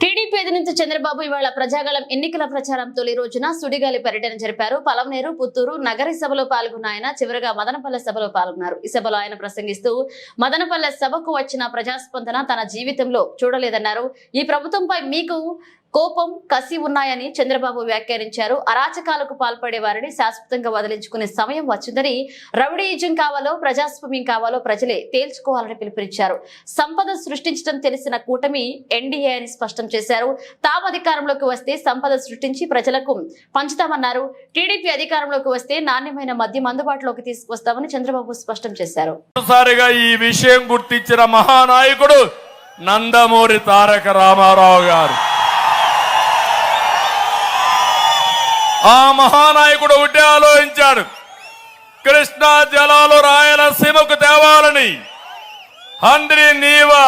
TDP అధినేత చంద్రబాబు ఇవాళ ప్రజాగళం ఎన్నికల ప్రచారం తొలి రోజున సుడిగాలి పర్యటన జరిపారు. పలమనేరు, పుత్తూరు, నగరి సభలో పాల్గొన్న ఆయన చివరగా మదనపల్లె సభలో పాల్గొన్నారు. ఈ సభలో ఆయన ప్రసంగిస్తూ మదనపల్లె సభకు వచ్చిన ప్రజాస్పందన తన జీవితంలో చూడలేదన్నారు. ఈ ప్రభుత్వంపై మీకు కోపం, కసి ఉన్నాయని చంద్రబాబు వ్యాఖ్యానించారు. అరాచకాలకు పాల్పడే వారిని శాశ్వతంగా వదిలించుకునే సమయం వచ్చిందని, రౌడీయిజం కావాలో ప్రజాస్వామ్యం కావాలో ప్రజలే తేల్చుకోవాలని పిలుపునిచ్చారు. సంపద సృష్టించడం తెలిసిన కూటమి ఎన్డీఏ అని స్పష్టం చేశారు. తాము అధికారంలోకి వస్తే సంపద సృష్టించి ప్రజలకు పంచుతామన్నారు. టీడీపీ అధికారంలోకి వస్తే నాణ్యమైన మద్యం అందుబాటులోకి తీసుకొస్తామని చంద్రబాబు స్పష్టం చేశారు. ఈ విషయం గుర్తించిన మహానాయకుడు నందమూరి తారక రామారావు గారు. ఆ మహానాయకుడు ఒకటే ఆలోచించాడు, కృష్ణా జలాలు రాయలసీమకు తేవాలని. హంద్రి నీవా,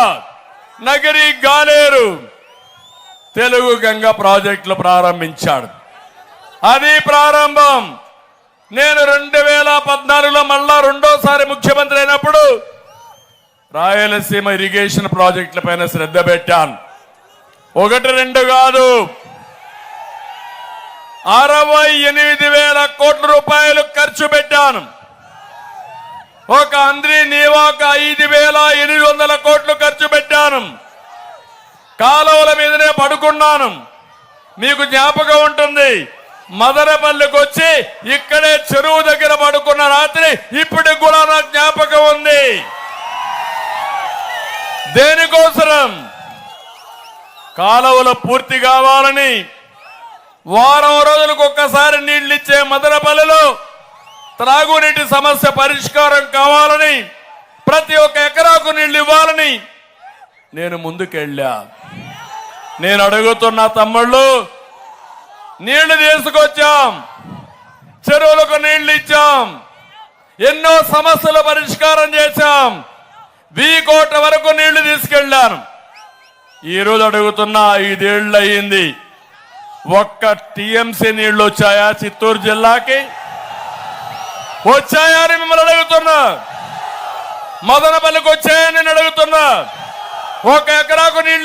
నగరి గాలేరు తెలుగు గంగ ప్రాజెక్టులు ప్రారంభించాడు. అది ప్రారంభం. నేను 2014లో మళ్ళా రెండోసారి ముఖ్యమంత్రి అయినప్పుడు రాయలసీమ ఇరిగేషన్ ప్రాజెక్టుల పైన శ్రద్ధ పెట్టాను. 1-2 కాదు, 68,000 కోట్ల రూపాయలు ఖర్చు పెట్టాను. ఒక హంద్రి నీవాక 5,800 కోట్లు ఖర్చు పెట్టాను. కాలువల మీదనే పడుకున్నాను. మీకు జ్ఞాపకం ఉంటుంది, మదనపల్లికి వచ్చి ఇక్కడే చెరువు దగ్గర పడుకున్న రాత్రి ఇప్పటికి కూడా నాకు జ్ఞాపకం ఉంది. దేనికోసం? కాలువలు పూర్తి కావాలని, వారం రోజులకు ఒక్కసారి నీళ్లు ఇచ్చే మదనపల్లిలో త్రాగునీటి సమస్య పరిష్కారం కావాలని, ప్రతి ఒక్క ఎకరాకు నీళ్లు ఇవ్వాలని నేను ముందుకెళ్ళా. నేను అడుగుతున్న తమ్ముళ్ళు, నీళ్లు తీసుకొచ్చాం, చెరువులకు నీళ్లు ఇచ్చాం, ఎన్నో సమస్యలు పరిష్కారం చేశాం, వీకోట వరకు నీళ్లు తీసుకెళ్లాను. ఈరోజు అడుగుతున్నా, 5 ఏళ్ళు అయ్యింది, ఒక్క టీఎంసీ నీళ్లు వచ్చాయా చిత్తూరు జిల్లాకి? వచ్చాయని మిమ్మల్ని అడుగుతున్నా. మదనపల్లికి వచ్చాయని నేను అడుగుతున్నా. 1 ఎకరాకు నీళ్లు